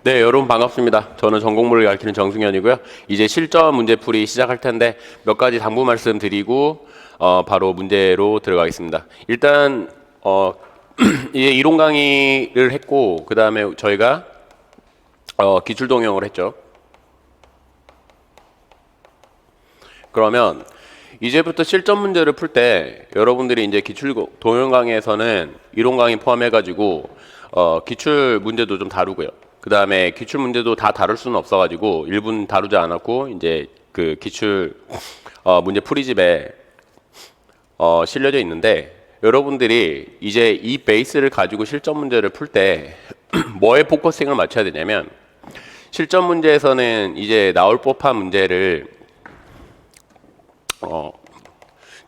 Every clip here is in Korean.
네, 여러분 반갑습니다. 저는 전공부를 가르치는 정승현이고요. 이제 실전 문제풀이 시작할 텐데 몇 가지 당부 말씀 드리고 바로 문제로 들어가겠습니다. 일단 이제 이론 강의를 했고 그 다음에 저희가 기출 동영을 했죠. 그러면 이제부터 실전 문제를 풀 때 여러분들이 이제 기출 동영 강의에서는 이론 강의 포함해가지고 기출 문제도 좀 다루고요. 그 다음에 기출 문제도 다 다룰 수는 없어가지고 일부는 다루지 않았고 이제 그 기출 문제 풀이집에 실려져 있는데 여러분들이 이제 이 베이스를 가지고 실전 문제를 풀 때 뭐에 포커싱을 맞춰야 되냐면 실전 문제에서는 이제 나올 법한 문제를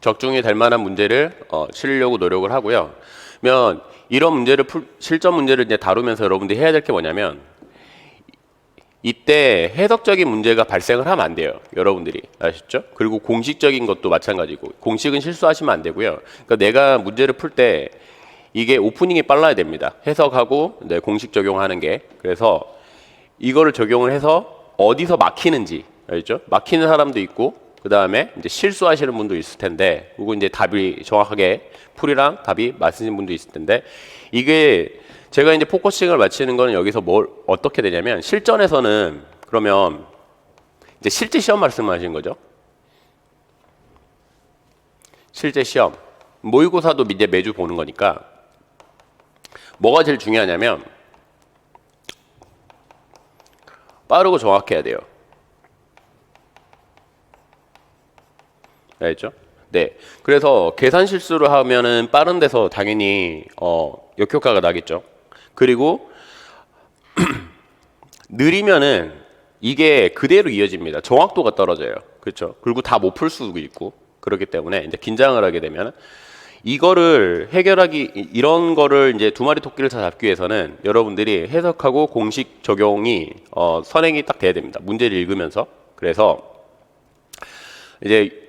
적중이 될 만한 문제를 치려고 노력을 하고요. 그러면 이런 문제를 실전 문제를 이제 다루면서 여러분들이 해야 될 게 뭐냐면 이때 해석적인 문제가 발생을 하면 안 돼요. 여러분들이 아시죠? 그리고 공식적인 것도 마찬가지고 공식은 실수하시면 안 되고요. 그러니까 내가 문제를 풀 때 이게 오프닝이 빨라야 됩니다. 해석하고 네, 공식 적용하는 게. 그래서 이거를 적용을 해서 어디서 막히는지 알죠? 막히는 사람도 있고 그 다음에 이제 실수하시는 분도 있을 텐데, 그리고 이제 답이 정확하게 풀이랑 답이 맞으신 분도 있을 텐데, 이게 제가 이제 포커싱을 맞추는 거는 여기서 뭘 어떻게 되냐면 실전에서는 그러면 이제 실제 시험 말씀하신 거죠. 실제 시험 모의고사도 이제 매주 보는 거니까 뭐가 제일 중요하냐면 빠르고 정확해야 돼요. 알죠? 네. 그래서 계산 실수를 하면은 빠른 데서 당연히 역효과가 나겠죠. 그리고 느리면은 이게 그대로 이어집니다. 정확도가 떨어져요. 그렇죠? 그리고 다 못 풀 수도 있고 그렇기 때문에 이제 긴장을 하게 되면 이거를 해결하기 이런 거를 이제 두 마리 토끼를 다 잡기 위해서는 여러분들이 해석하고 공식 적용이 선행이 딱 돼야 됩니다. 문제를 읽으면서. 그래서 이제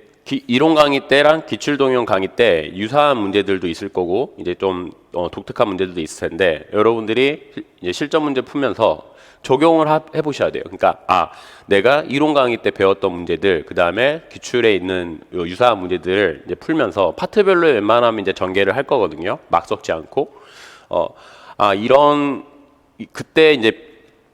이론 강의 때랑 기출 동영 강의 때 유사한 문제들도 있을 거고 이제 좀 독특한 문제들도 있을 텐데 여러분들이 이제 실전 문제 풀면서 적용을 해보셔야 돼요. 그러니까 내가 이론 강의 때 배웠던 문제들 그 다음에 기출에 있는 유사한 문제들을 이제 풀면서 파트별로 웬만하면 이제 전개를 할 거거든요. 막 섞지 않고 이런 그때 이제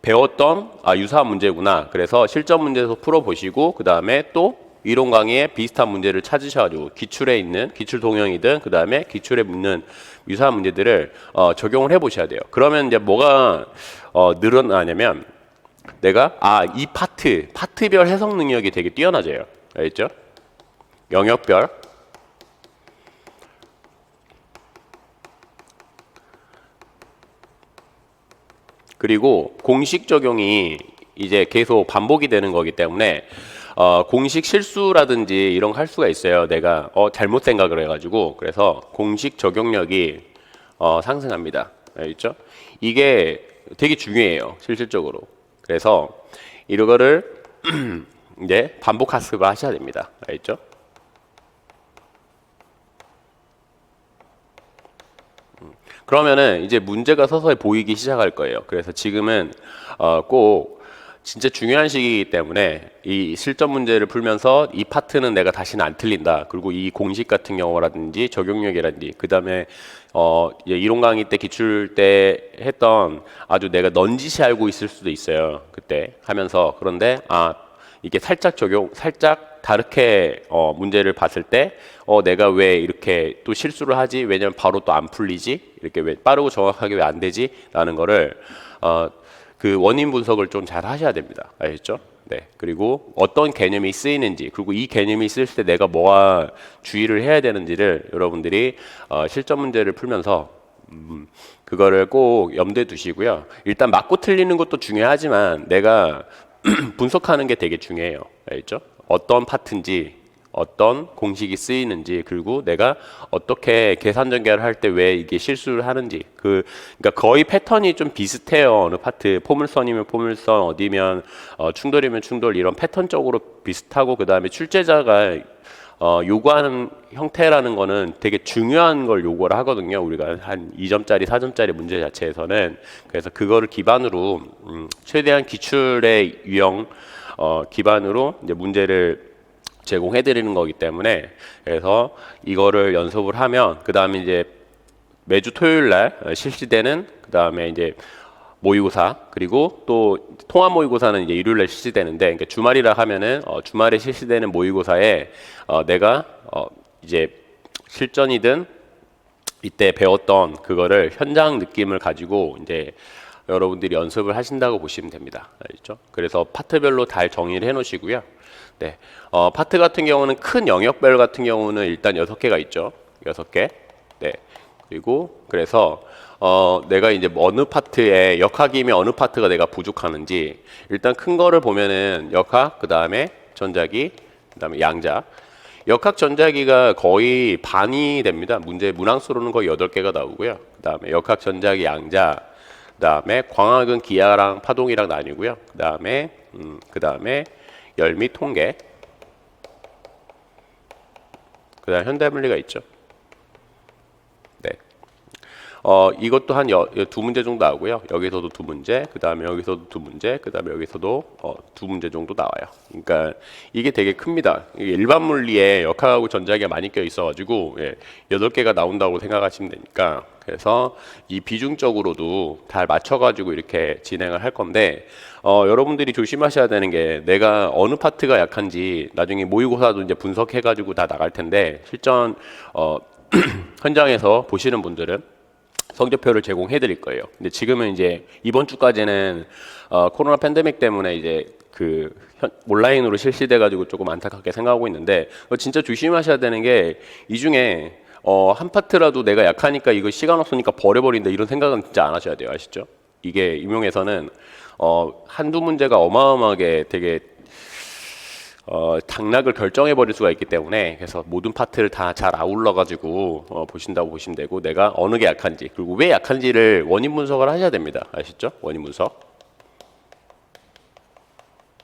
배웠던 유사한 문제구나. 그래서 실전 문제에서 풀어보시고 그 다음에 또 이론 강의에 비슷한 문제를 찾으셔가지고 기출에 있는 기출 동영이든 그 다음에 기출에 묻는 유사한 문제들을 적용을 해보셔야 돼요. 그러면 이제 뭐가 늘어나냐면 내가 이 파트별 해석 능력이 되게 뛰어나져요. 알겠죠? 영역별. 그리고 공식 적용이 이제 계속 반복이 되는 거기 때문에 공식 실수라든지 이런 거 할 수가 있어요. 내가 잘못 생각을 해가지고. 그래서 공식 적용력이 상승합니다. 알겠죠? 이게 되게 중요해요. 실질적으로. 그래서 이거를 이제 반복 학습을 하셔야 됩니다. 알겠죠? 그러면은 이제 문제가 서서히 보이기 시작할 거예요. 그래서 지금은 꼭 진짜 중요한 시기이기 때문에 이 실전 문제를 풀면서 이 파트는 내가 다시는 안 틀린다. 그리고 이 공식 같은 경우라든지 적용력이라든지 그 다음에 이론 강의 때 기출 때 했던 아주 내가 넌지시 알고 있을 수도 있어요. 그때 하면서. 그런데 이게 살짝 다르게 문제를 봤을 때 내가 왜 이렇게 또 실수를 하지? 왜냐면 바로 또 안 풀리지? 이렇게 왜 빠르고 정확하게 왜 안 되지? 라는 거를 그 원인 분석을 좀 잘 하셔야 됩니다. 알겠죠? 네. 그리고 어떤 개념이 쓰이는지, 그리고 이 개념이 쓰일 때 내가 뭐가 주의를 해야 되는지를 여러분들이 실전 문제를 풀면서 그거를 꼭 염두에 두시고요. 일단 맞고 틀리는 것도 중요하지만 내가 분석하는 게 되게 중요해요. 알겠죠? 어떤 파트인지, 어떤 공식이 쓰이는지, 그리고 내가 어떻게 계산 전개를 할 때 왜 이게 실수를 하는지. 그러니까 거의 패턴이 좀 비슷해요. 어느 파트, 포물선이면 포물선, 어디면 충돌이면 충돌, 이런 패턴적으로 비슷하고, 그 다음에 출제자가 요구하는 형태라는 거는 되게 중요한 걸 요구를 하거든요. 우리가 한 2점짜리, 4점짜리 문제 자체에서는. 그래서 그거를 기반으로 최대한 기출의 유형 기반으로 이제 문제를 제공해 드리는 거기 때문에, 그래서 이거를 연습을 하면 그 다음에 이제 매주 토요일 날 실시되는, 그 다음에 이제 모의고사, 그리고 또 통합 모의고사는 이제 일요일 날 실시되는데, 그러니까 주말이라 하면은 주말에 실시되는 모의고사에 내가 이제 실전이든 이때 배웠던 그거를 현장 느낌을 가지고 이제 여러분들이 연습을 하신다고 보시면 됩니다. 알겠죠? 그래서 파트별로 잘 정의를 해 놓으시고요. 네. 파트 같은 경우는 큰 영역별 같은 경우는 일단 6개가 있죠. 6개. 네. 그리고 그래서 내가 이제 어느 파트에 역학이면 어느 파트가 내가 부족하는지 일단 큰 거를 보면은 역학, 그 다음에 전자기, 그 다음에 양자. 역학 전자기가 거의 반이 됩니다. 문제 문항수로는 거의 8개가 나오고요. 그 다음에 역학 전자기 양자, 그 다음에 광학은 기하랑 파동이랑 나뉘고요. 그 다음에 열 및 통계, 그 다음에 현대물리가 있죠. 네. 이것도 한 2문제 정도 나오고요. 여기서도 2문제, 그 다음에 여기서도 2문제, 그 다음에 여기서도 2문제 정도 나와요. 그러니까 이게 되게 큽니다. 이게 일반 물리에 역학하고 전자기가 많이 껴 있어가지고 8개가 나온다고 생각하시면 되니까, 그래서 이 비중적으로도 잘 맞춰가지고 이렇게 진행을 할 건데, 여러분들이 조심하셔야 되는 게, 내가 어느 파트가 약한지 나중에 모의고사도 이제 분석해가지고 다 나갈 텐데, 실전 현장에서 보시는 분들은 성적표를 제공해 드릴 거예요. 근데 지금은 이제 이번 주까지는 코로나 팬데믹 때문에 이제 온라인으로 실시돼 가지고 조금 안타깝게 생각하고 있는데, 진짜 조심하셔야 되는 게, 이 중에 한 파트라도 내가 약하니까 이거 시간 없으니까 버려버린다 이런 생각은 진짜 안 하셔야 돼요. 아시죠? 이게 임용에서는 한두 문제가 어마어마하게 되게 당락을 결정해 버릴 수가 있기 때문에, 그래서 모든 파트를 다 잘 아울러 가지고 보신다고 보시면 되고, 내가 어느 게 약한지, 그리고 왜 약한지를 원인 분석을 하셔야 됩니다. 아시죠? 원인 분석.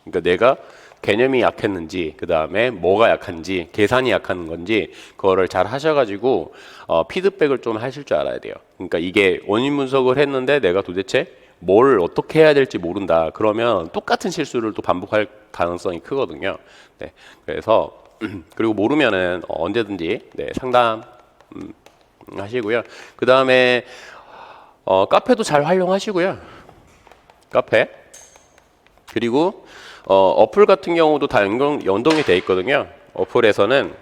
그러니까 내가 개념이 약했는지, 그 다음에 뭐가 약한지, 계산이 약한 건지, 그거를 잘 하셔가지고 피드백을 좀 하실 줄 알아야 돼요. 그러니까 이게 원인 분석을 했는데 내가 도대체 뭘 어떻게 해야 될지 모른다. 그러면 똑같은 실수를 또 반복할 가능성이 크거든요. 네, 그래서 그리고 모르면은 언제든지 상담 하시고요. 그 다음에 카페도 잘 활용하시고요. 카페. 그리고 어플 같은 경우도 다 연동이 돼 있거든요. 어플에서는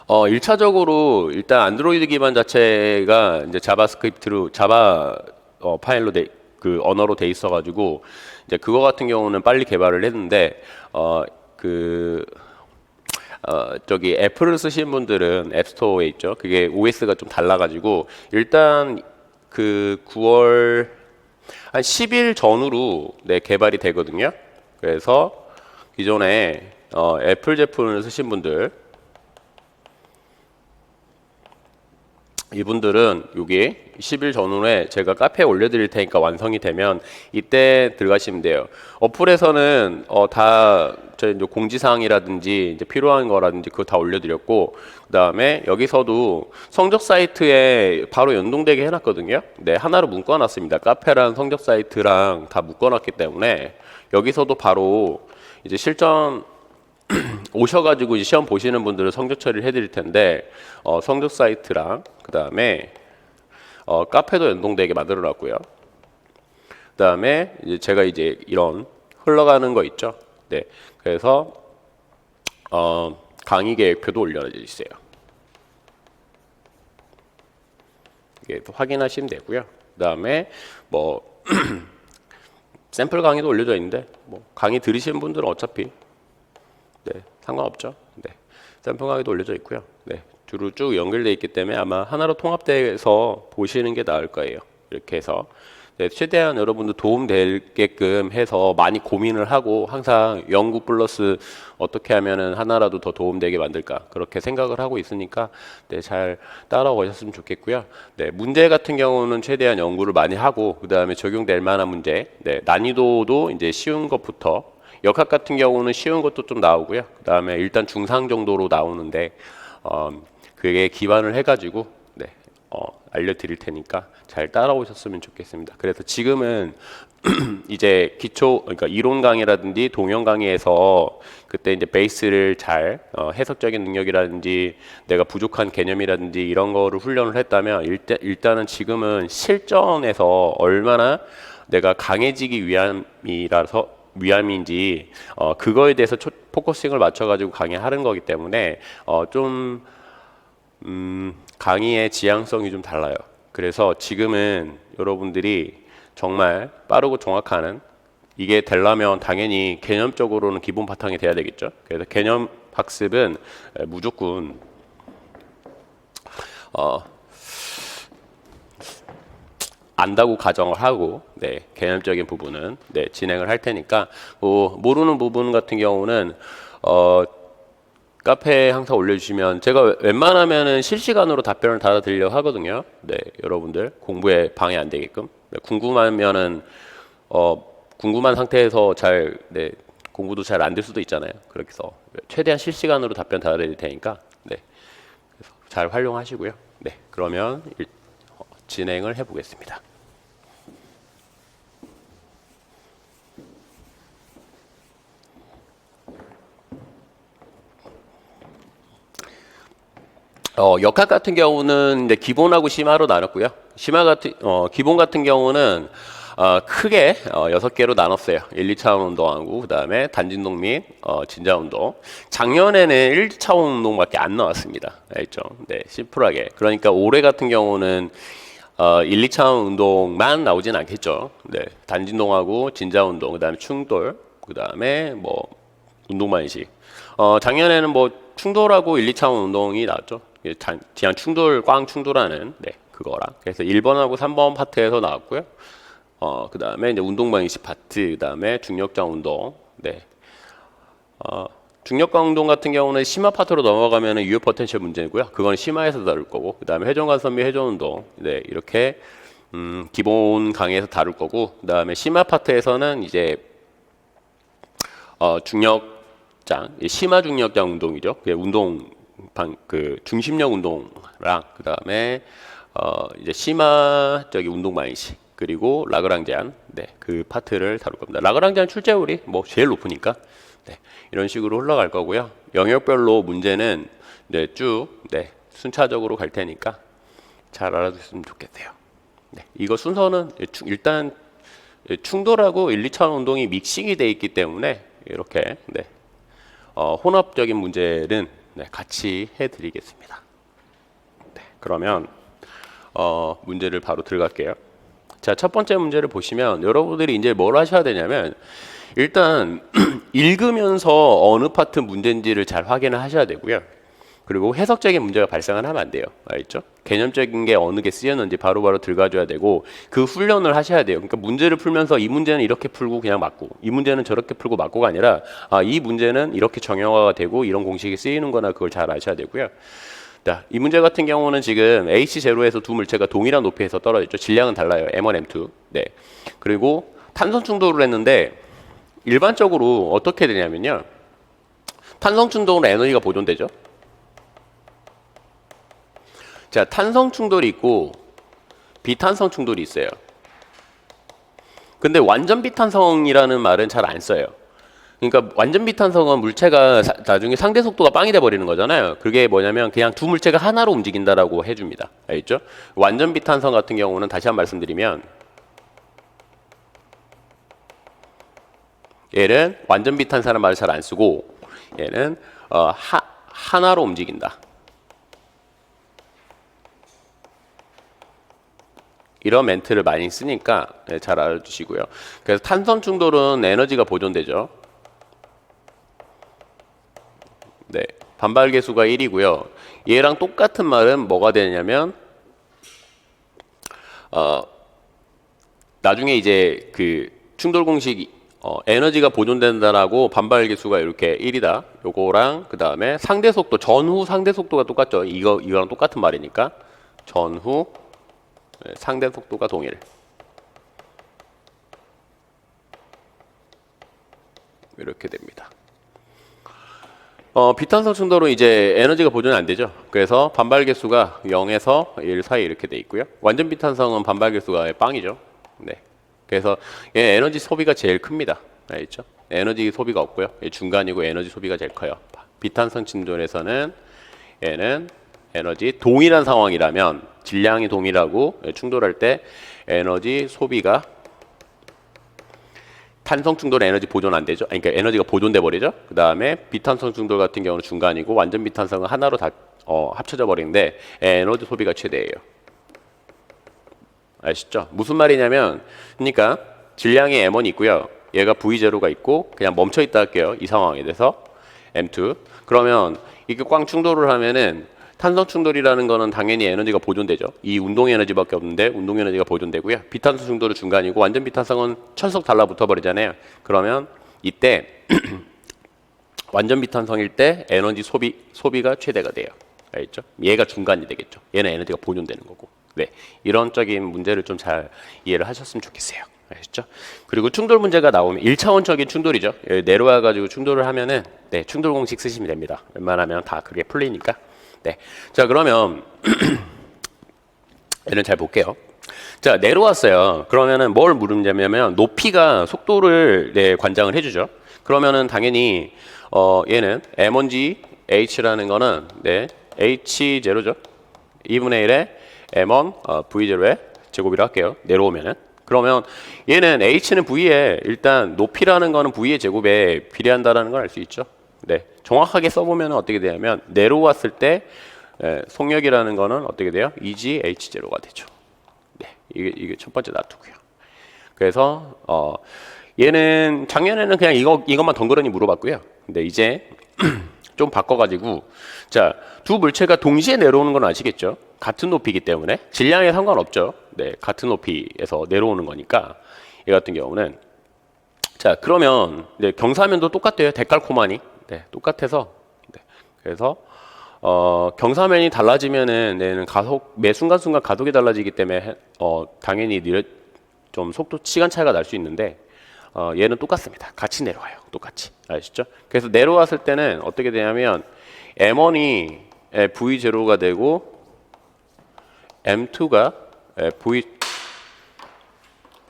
1차적으로 일단 안드로이드 기반 자체가 이제 자바스크립트로 자바 파일로 그 언어로 돼 있어 가지고, 이제 그거 같은 경우는 빨리 개발을 했는데, 저기 애플을 쓰신 분들은 앱스토어에 있죠. 그게 OS가 좀 달라 가지고, 일단 그 9월 한 10일 전후로 개발이 되거든요. 그래서 기존에 애플 제품을 쓰신 분들, 이분들은 여기 10일 전후에 제가 카페에 올려드릴 테니까 완성이 되면 이때 들어가시면 돼요. 어플에서는 다 저희 이제 공지사항이라든지 이제 필요한 거라든지 그거 다 올려드렸고, 그 다음에 여기서도 성적 사이트에 바로 연동되게 해놨거든요. 네, 하나로 묶어놨습니다. 카페랑 성적 사이트랑 다 묶어놨기 때문에 여기서도 바로 이제 실전 오셔가지고 이제 시험 보시는 분들은 성적 처리를 해드릴 텐데, 성적 사이트랑 그 다음에 카페도 연동되게 만들어놨고요. 그 다음에 이제 제가 이제 이런 흘러가는 거 있죠. 네, 그래서 강의 계획표도 올려져 있어요. 이게 확인하시면 되고요. 그 다음에 뭐 샘플 강의도 올려져 있는데, 뭐 강의 들으시는 분들은 어차피 상관없죠. 네, 샘플 강의도 올려져 있고요. 네, 주로 쭉 연결되어 있기 때문에 아마 하나로 통합돼서 보시는 게 나을 거예요. 이렇게 해서 최대한 여러분들 도움되게끔 해서 많이 고민을 하고, 항상 연구 플러스 어떻게 하면은 하나라도 더 도움되게 만들까, 그렇게 생각을 하고 있으니까 잘 따라오셨으면 좋겠고요. 문제 같은 경우는 최대한 연구를 많이 하고, 그 다음에 적용될 만한 문제, 난이도도 이제 쉬운 것부터 역학 같은 경우는 쉬운 것도 좀 나오고요. 그 다음에 일단 중상 정도로 나오는데 그게 기반을 해가지고 네, 알려드릴 테니까 잘 따라오셨으면 좋겠습니다. 그래서 지금은 이제 기초, 그러니까 이론 강의라든지 동영 강의에서 그때 이제 베이스를 잘 해석적인 능력이라든지 내가 부족한 개념이라든지 이런 거를 훈련을 했다면 일단은 지금은 실전에서 얼마나 내가 강해지기 위함인지 그거에 대해서 포커싱을 맞춰가지고 강의하는 거기 때문에 좀 강의의 지향성이 좀 달라요. 그래서 지금은 여러분들이 정말 빠르고 정확한 이게 되려면 당연히 개념적으로는 기본 바탕이 돼야 되겠죠. 그래서 개념 학습은 무조건 안다고 가정을 하고 네, 개념적인 부분은 네, 진행을 할 테니까 모르는 부분 같은 경우는 카페에 항상 올려주시면 제가 웬만하면은 실시간으로 답변을 달아드리려고 하거든요. 네, 여러분들 공부에 방해 안 되게끔. 네, 궁금하면은 궁금한 상태에서 네, 공부도 잘 안 될 수도 있잖아요. 그렇게 해서 최대한 실시간으로 답변 달아드릴 테니까 네, 그래서 잘 활용하시고요. 네, 그러면 진행을 해보겠습니다. 역학 같은 경우는 이제 기본하고 심화로 나눴고요. 기본 같은 경우는 크게 6개로 나눴어요. 1, 2차원 운동하고 그 다음에 단진동 및 진자 운동. 작년에는 1, 2차원 운동밖에 안 나왔습니다. 알죠? 네, 심플하게. 그러니까 올해 같은 경우는 1, 2차원 운동만 나오진 않겠죠. 네, 단진동하고 진자 운동, 그 다음에 충돌, 그 다음에 뭐 운동만식. 작년에는 뭐 충돌하고 1, 2차원 운동이 나왔죠. 그냥 충돌, 꽝 충돌하는 네, 그거랑. 그래서 1번하고 3번 파트에서 나왔고요. 그 다음에 이제 운동방식 파트, 그 다음에 중력장 운동. 네. 중력장 운동 같은 경우는 심화 파트로 넘어가면 유효 포텐셜 문제고요. 그건 심화에서 다룰 거고, 그 다음에 회전관성 및 회전 운동. 네, 이렇게 기본 강의에서 다룰 거고, 그 다음에 심화 파트에서는 이제 중력장, 심화 중력장 운동이죠. 그 중심력 운동랑 그 다음에 이제 심화적인 운동 방식 그리고 라그랑제안 네, 그 파트를 다룰 겁니다. 라그랑제안 출제율이 뭐 제일 높으니까 네, 이런 식으로 흘러갈 거고요. 영역별로 문제는 네, 쭉 네, 순차적으로 갈 테니까 잘 알아두셨으면 좋겠어요. 네, 이거 순서는 일단 충돌하고 1, 2차원 운동이 믹싱이 돼 있기 때문에 이렇게 네, 혼합적인 문제는 네, 같이 해드리겠습니다. 네, 그러면 문제를 바로 들어갈게요. 자, 첫 번째 문제를 보시면 여러분들이 이제 뭘 하셔야 되냐면 일단 읽으면서 어느 파트 문제인지를 잘 확인을 하셔야 되고요. 그리고 해석적인 문제가 발생을 하면 안 돼요. 알겠죠? 개념적인 게 어느 게 쓰였는지 바로바로 들어가줘야 되고 그 훈련을 하셔야 돼요. 그러니까 문제를 풀면서 이 문제는 이렇게 풀고 그냥 맞고 이 문제는 저렇게 풀고 맞고가 아니라 이 문제는 이렇게 정형화가 되고 이런 공식이 쓰이는 거나 그걸 잘 아셔야 되고요. 자, 이 문제 같은 경우는 지금 H0에서 두 물체가 동일한 높이에서 떨어졌죠. 질량은 달라요. M1, M2. 네. 그리고 탄성 충돌을 했는데 일반적으로 어떻게 되냐면요. 탄성 충돌은 에너지가 보존되죠. 자, 탄성 충돌이 있고 비탄성 충돌이 있어요. 근데 완전 비탄성이라는 말은 잘 안 써요. 그러니까 완전 비탄성은 물체가 나중에 상대 속도가 빵이 돼 버리는 거잖아요. 그게 뭐냐면 그냥 두 물체가 하나로 움직인다라고 해줍니다. 알겠죠? 완전 비탄성 같은 경우는 다시 한 번 말씀드리면 얘는 완전 비탄사라는 말을 잘 안 쓰고 얘는 하나로 움직인다. 이런 멘트를 많이 쓰니까 네, 잘 알아주시고요. 그래서 탄성 충돌은 에너지가 보존되죠. 네, 반발 계수가 1이고요. 얘랑 똑같은 말은 뭐가 되냐면 나중에 이제 그 충돌 공식 에너지가 보존된다라고 반발 계수가 이렇게 1이다. 요거랑 그 다음에 상대 속도 전후 상대 속도가 똑같죠. 이거랑 똑같은 말이니까 전후 상대 속도가 동일. 이렇게 됩니다. 비탄성 충돌은 이제 에너지가 보존이 안 되죠. 그래서 반발 개수가 0에서 1 사이 이렇게 돼 있고요. 완전 비탄성은 반발 개수가 빵이죠. 네. 그래서 얘 에너지 소비가 제일 큽니다. 알겠죠? 에너지 소비가 없고요. 중간이고 에너지 소비가 제일 커요. 비탄성 충돌에서는 얘는 에너지 동일한 상황이라면 질량이 동일하고 충돌할 때 에너지 소비가 탄성 충돌 에너지 보존 안 되죠. 그러니까 에너지가 보존돼 버리죠. 그 다음에 비탄성 충돌 같은 경우는 중간이고 완전 비탄성은 하나로 다 합쳐져 버리는데 에너지 소비가 최대예요. 아시죠? 무슨 말이냐면 그러니까 질량이 M1이 있고요. 얘가 V0가 있고 그냥 멈춰 있다 할게요. 이 상황에 대해서 M2. 그러면 이게 꽝 충돌을 하면은 탄성 충돌이라는 거는 당연히 에너지가 보존되죠. 이 운동 에너지밖에 없는데 운동 에너지가 보존되고요. 비탄성 충돌은 중간이고 완전 비탄성은 철석 달라붙어 버리잖아요. 그러면 이때 완전 비탄성일 때 에너지 소비가 최대가 돼요. 알겠죠? 얘가 중간이 되겠죠. 얘는 에너지가 보존되는 거고. 네, 이런 적인 문제를 좀 잘 이해를 하셨으면 좋겠어요. 아시죠? 그리고 충돌 문제가 나오면 1차원적인 충돌이죠. 내려와 가지고 충돌을 하면은 네, 충돌 공식 쓰시면 됩니다. 웬만하면 다 그게 풀리니까. 네. 자, 그러면 얘는 잘 볼게요. 자, 내려왔어요. 그러면은 뭘 물으냐면 높이가 속도를 네, 관장을 해주죠. 그러면은 당연히 얘는 M1G H라는 거는 네, H0죠. 2분의 1에 M1 V0의 제곱이라 할게요. 내려오면은. 그러면 얘는 H는 V에 일단 높이라는 거는 V의 제곱에 비례한다라는 걸 알 수 있죠. 네, 정확하게 써보면 어떻게 되냐면 내려왔을 때 속력이라는 거는 어떻게 돼요? EG H0가 되죠. 네, 이게 첫 번째 놔두고요. 그래서 얘는 작년에는 그냥 이것만 덩그러니 물어봤고요. 근데 이제 좀 바꿔가지고 자, 두 물체가 동시에 내려오는 건 아시겠죠? 같은 높이이기 때문에 질량에 상관없죠. 네, 같은 높이에서 내려오는 거니까 얘 같은 경우는 자, 그러면 네, 경사면도 똑같아요. 데칼코마니. 네, 똑같아서 네, 그래서 경사면이 달라지면은 얘는 매 순간순간 가속이 달라지기 때문에 당연히 좀 속도 시간 차이가 날 수 있는데 얘는 똑같습니다. 같이 내려와요. 똑같이. 아시죠? 그래서 내려왔을 때는 어떻게 되냐면 M1이 V0가 되고 M2가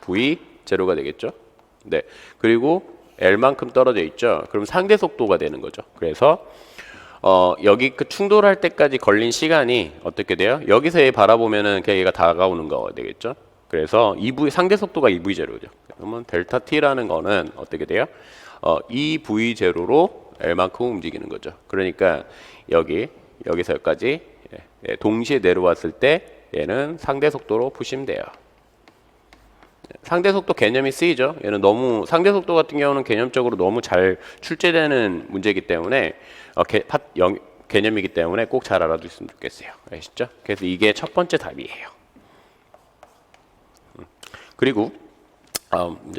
V0가 되겠죠. 네. 그리고 L만큼 떨어져 있죠. 그럼 상대 속도가 되는 거죠. 그래서 여기 그 충돌할 때까지 걸린 시간이 어떻게 돼요? 여기서 얘 바라보면은 그냥 얘가 다가오는 거 되겠죠. 그래서 상대 속도가 2V0죠. 그러면 델타 T라는 거는 어떻게 돼요? 2V0로 L만큼 움직이는 거죠. 그러니까 여기서 여기까지 동시에 내려왔을 때 얘는 상대 속도로 보시면 돼요. 상대 속도 개념이 쓰이죠. 얘는 너무 상대 속도 같은 경우는 개념적으로 너무 잘 출제되는 문제이기 때문에 개념이기 때문에 꼭 잘 알아두셨으면 좋겠어요. 아시죠? 그래서 이게 첫 번째 답이에요. 그리고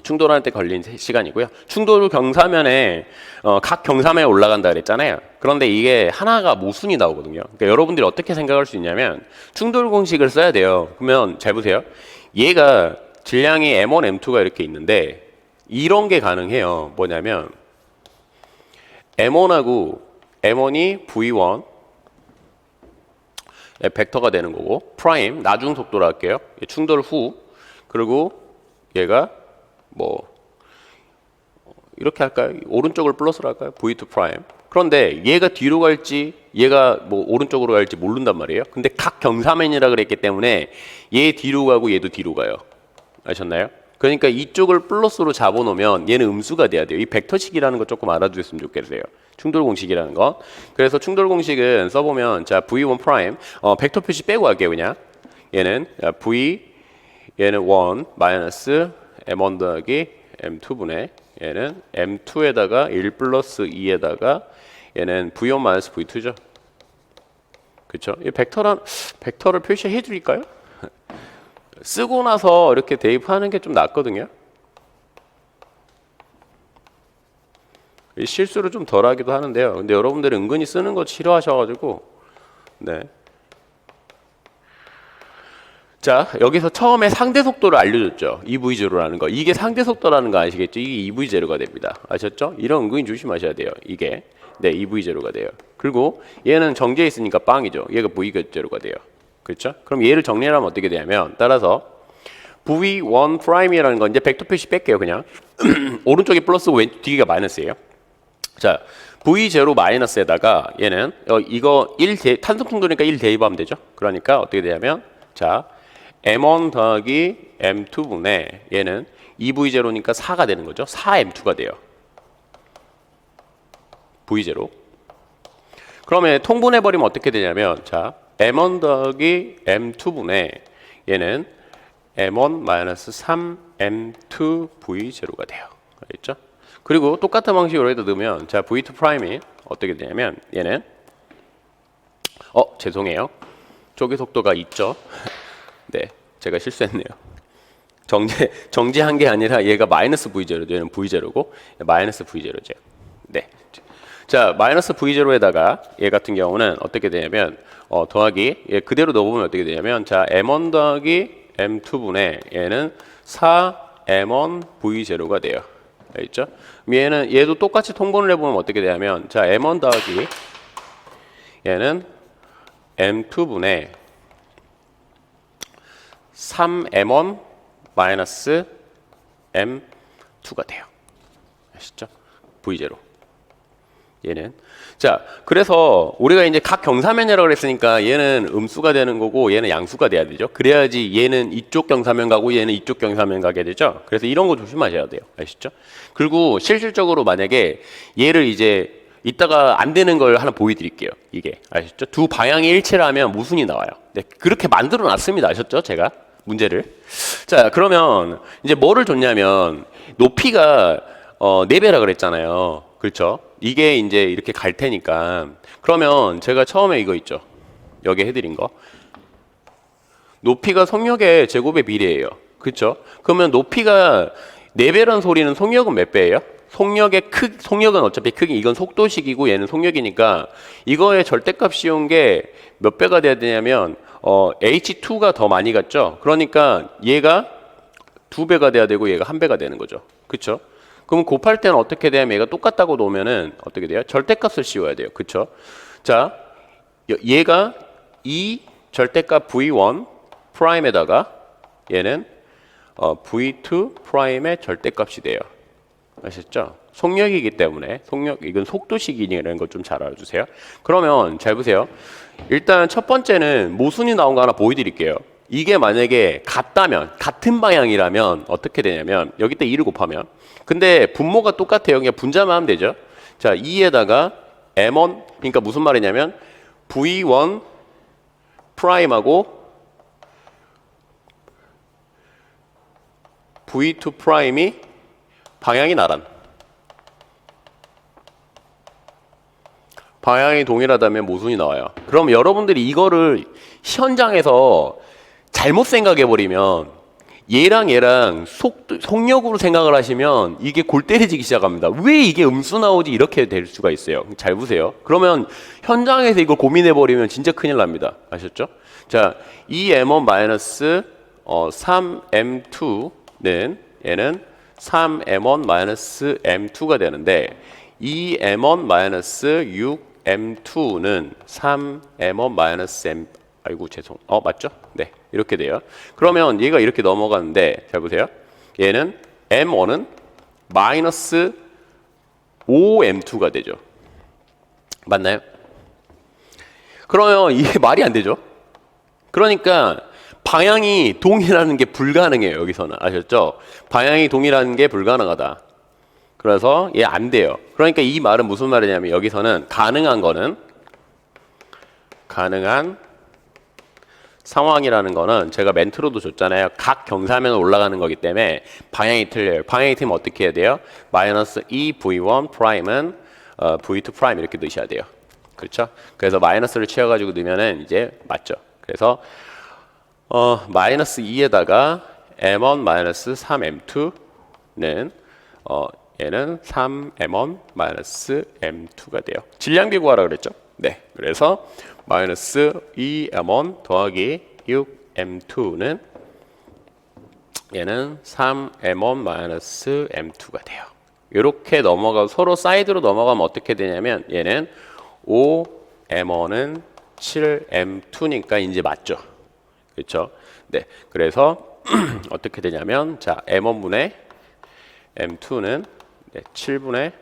충돌할 때 걸린 시간이고요. 충돌 경사면에 각 경사면에 올라간다 그랬잖아요. 그런데 이게 하나가 모순이 나오거든요. 그러니까 여러분들이 어떻게 생각할 수 있냐면 충돌 공식을 써야 돼요. 그러면 잘 보세요. 얘가 질량이 M1, M2가 이렇게 있는데 이런 게 가능해요. 뭐냐면 M1하고 M1이 V1 벡터가 되는 거고 프라임 나중 속도로 할게요. 충돌 후 그리고 얘가 뭐 이렇게 할까요? 오른쪽을 플러스로 할까요? V2 프라임. 그런데 얘가 뒤로 갈지 얘가 뭐 오른쪽으로 갈지 모른단 말이에요. 근데 각 경사면이라 그랬기 때문에 얘 뒤로 가고 얘도 뒤로 가요. 아셨나요? 그러니까 이쪽을 플러스로 잡아놓으면 얘는 음수가 돼야 돼요. 이 벡터식이라는 거 조금 알아두셨으면 좋겠어요. 충돌 공식이라는 거. 그래서 충돌 공식은 써보면 자 V1 프라임 벡터 표시 빼고 할게요. 그냥 얘는 얘는 1 마이너스 M1 더하기 M2분의 얘는 M2에다가 1 플러스 2에다가 얘는 V1 마이너스 V2죠. 그렇죠? 이 벡터를 표시해 드릴까요? 쓰고 나서 이렇게 대입하는 게 좀 낫거든요. 실수를 좀 덜 하기도 하는데요. 근데 여러분들이 은근히 쓰는 거 싫어하셔가지고 네. 자, 여기서 처음에 상대 속도를 알려줬죠. EV0라는 거. 이게 상대 속도라는 거 아시겠죠? 이게 EV0가 됩니다. 아셨죠? 이런 은근히 조심하셔야 돼요. 이게. 네, EV0가 돼요. 그리고 얘는 정지해 있으니까 빵이죠. 얘가 V0가 돼요. 그렇죠? 그럼 얘를 정리하면 어떻게 되냐면 따라서 V1 프라임이라는 건 이제 벡터 표시 뺄게요. 그냥. 오른쪽이 플러스고 뒤가 마이너스예요. 자, V0 마이너스에다가 얘는 이거 1 탄성 충돌이니까 1 대입하면 되죠. 그러니까 어떻게 되냐면 자, M1 더하기 M2분의 얘는 2V0니까 4가 되는 거죠. 4M2가 돼요. V0. 그러면 통분해버리면 어떻게 되냐면 자, M1 더하기 M2분의 얘는 M1 마이너스 3M2 V0가 돼요. 알겠죠? 그리고 똑같은 방식으로 해도 넣으면 자, V2 프라임이 어떻게 되냐면 얘는 죄송해요. 쪽의 속도가 있죠. 네, 제가 실수했네요. 정지한 게 아니라 얘가 마이너스 V0죠. 얘는 V0고 마이너스 V0죠. 네. 자, 마이너스 V0에다가 얘 같은 경우는 어떻게 되냐면 더하기 얘 그대로 넣어보면 어떻게 되냐면 자, M1 더하기 M2분의 얘는 4M1 V0가 돼요. 알겠죠? 얘도 똑같이 통분을 해보면 어떻게 되냐면 자, M1 더하기 얘는 M2분의 3M1 마이너스 M2가 돼요. 아시죠? V0. 얘는 자, 그래서 우리가 이제 각 경사면이라고 그랬으니까 얘는 음수가 되는 거고 얘는 양수가 돼야 되죠. 그래야지 얘는 이쪽 경사면 가고 얘는 이쪽 경사면 가게 되죠. 그래서 이런 거 조심하셔야 돼요. 아시죠? 그리고 실질적으로 만약에 얘를 이제 이따가 안 되는 걸 하나 보여드릴게요. 이게 아시죠? 두 방향이 일치라면 모순이 나와요. 네, 그렇게 만들어 놨습니다. 아셨죠? 제가 문제를. 자, 그러면 이제 뭐를 줬냐면 높이가 4배라 그랬잖아요. 그렇죠? 이게 이제 이렇게 갈 테니까 그러면 제가 처음에 이거 있죠. 여기 해드린 거. 높이가 속력의 제곱에 비례해요. 그렇죠? 그러면 높이가 4배란 소리는 속력은 몇 배예요? 속력은 어차피 크기 이건 속도식이고 얘는 속력이니까 이거의 절대값 씌운 게 몇 배가 돼야 되냐면 H2가 더 많이 갔죠. 그러니까 얘가 2배가 돼야 되고 얘가 1배가 되는 거죠. 그렇죠? 그럼 곱할 때는 어떻게 되냐면 얘가 똑같다고 놓으면은 어떻게 돼요? 절대값을 씌워야 돼요. 그렇죠? 자, 얘가 이 절대값 V1 프라임에다가 얘는 V2 프라임의 절대값이 돼요. 아셨죠? 속력이기 때문에 이건 속도식이라는 걸 좀 잘 알아주세요. 그러면 잘 보세요. 일단 첫 번째는 모순이 나온 거 하나 보여드릴게요. 이게 만약에 같은 방향이라면 어떻게 되냐면 여기 때 2를 곱하면 근데 분모가 똑같아요. 그냥 분자만 하면 되죠. 자, 2에다가 M1 그러니까 무슨 말이냐면 V1 프라임하고 V2 프라임이 방향이 나란. 방향이 동일하다면 모순이 나와요. 그럼 여러분들이 이거를 현장에서 잘못 생각해버리면 얘랑 속력으로 생각을 하시면 이게 골 때려지기 시작합니다. 왜 이게 음수 나오지? 이렇게 될 수가 있어요. 잘 보세요. 그러면 현장에서 이걸 고민해버리면 진짜 큰일 납니다. 아셨죠? 자, 2M1 마이너스 3M2는 얘는 3M1 마이너스 M2가 되는데 2M1 마이너스 6M2는 3M1 마이너스 M 아이고 죄송 맞죠? 네, 이렇게 돼요. 그러면 얘가 이렇게 넘어가는데 잘 보세요. 얘는 M1은 마이너스 5M2가 되죠. 맞나요? 그러면 이게 말이 안 되죠. 그러니까 방향이 동일하는 게 불가능해요. 여기서는 아셨죠? 방향이 동일한 게 불가능하다. 그래서 얘 안 돼요. 그러니까 이 말은 무슨 말이냐면 여기서는 가능한 상황이라는 거는 제가 멘트로도 줬잖아요. 각 경사면으로 올라가는 거기 때문에 방향이 틀려요. 방향이 틀리면 어떻게 해야 돼요? 마이너스 2V1 프라임은 V2 프라임 이렇게 넣으셔야 돼요. 그렇죠? 그래서 마이너스를 채워가지고 넣으면은 이제 맞죠. 그래서 마이너스 2에다가 M1 마이너스 3M2는 얘는 3M1 마이너스 M2가 돼요. 질량비 구하라 그랬죠? 네. 그래서 마이너스 2M1 더하기 M2는 얘는 3M1 마이너스 M2가 돼요. 이렇게 넘어가고 서로 사이드로 넘어가면 어떻게 되냐면 얘는 5M1은 7M2니까 이제 맞죠. 그렇죠? 네. 그래서 어떻게 되냐면 자, M1분의 M2는 7분의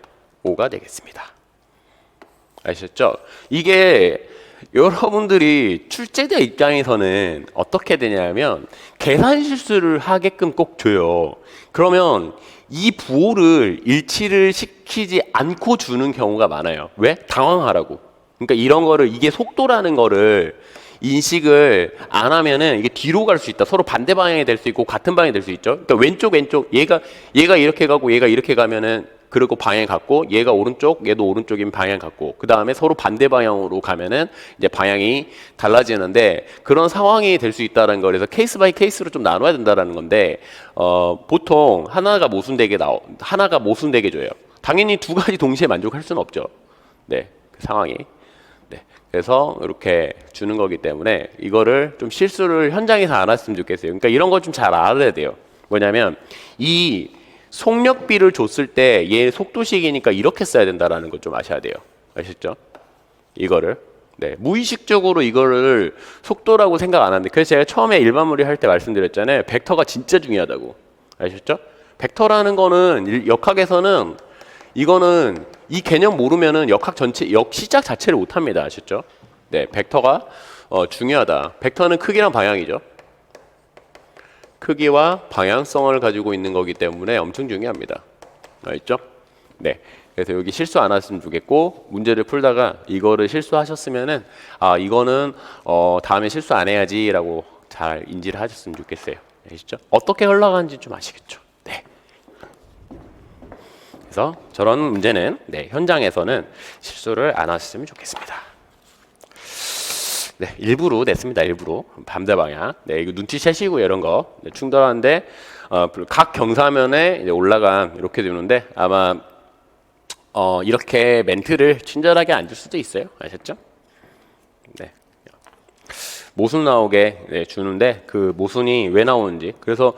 5가 되겠습니다. 아셨죠? 이게 여러분들이 출제자 입장에서는 어떻게 되냐면 계산 실수를 하게끔 꼭 줘요. 그러면 이 부호를 일치를 시키지 않고 주는 경우가 많아요. 왜? 당황하라고. 그러니까 이런 거를 이게 속도라는 거를 인식을 안 하면은 이게 뒤로 갈 수 있다. 서로 반대 방향이 될 수 있고 같은 방향이 될 수 있죠. 그러니까 왼쪽 얘가 이렇게 가고 얘가 이렇게 가면은 그리고 방향 같고 얘가 오른쪽 얘도 오른쪽이면 방향 같고 그 다음에 서로 반대 방향으로 가면은 이제 방향이 달라지는데 그런 상황이 될 수 있다는 거. 그래서 케이스 바이 케이스로 좀 나눠야 된다라는 건데 보통 하나가 모순되게 줘요. 당연히 두 가지 동시에 만족할 수는 없죠. 네, 그 상황이. 네, 그래서 이렇게 주는 거기 때문에 이거를 좀 실수를 현장에서 안 했으면 좋겠어요. 그러니까 이런 거 좀 잘 알아야 돼요. 뭐냐면 이 속력비를 줬을 때 얘 속도식이니까 이렇게 써야 된다라는 걸 좀 아셔야 돼요. 아셨죠? 이거를. 네, 무의식적으로 이거를 속도라고 생각 안 하는데 그래서 제가 처음에 일반무리 할 때 말씀드렸잖아요. 벡터가 진짜 중요하다고. 아셨죠? 벡터라는 거는 역학에서는 이거는 이 개념 모르면은 역학 전체 시작 자체를 못 합니다. 아셨죠? 네, 벡터가 중요하다. 벡터는 크기랑 방향이죠. 크기와 방향성을 가지고 있는 거기 때문에 엄청 중요합니다. 알겠죠? 네. 그래서 여기 실수 안 하시면 좋겠고 문제를 풀다가 이거를 실수하셨으면은 아 이거는 다음에 실수 안 해야지라고 잘 인지를 하셨으면 좋겠어요. 아시죠? 어떻게 흘러가는지 좀 아시겠죠? 네. 그래서 저런 문제는 네, 현장에서는 실수를 안 하셨으면 좋겠습니다. 네, 일부러 냈습니다. 일부러 반대 방향. 네, 이거 눈치채시고 이런 거 네, 충돌하는데 각 경사면에 이제 올라간 이렇게 되는데 아마 이렇게 멘트를 친절하게 안 줄 수도 있어요. 아셨죠? 네, 모순 나오게 네, 주는데 그 모순이 왜 나오는지 그래서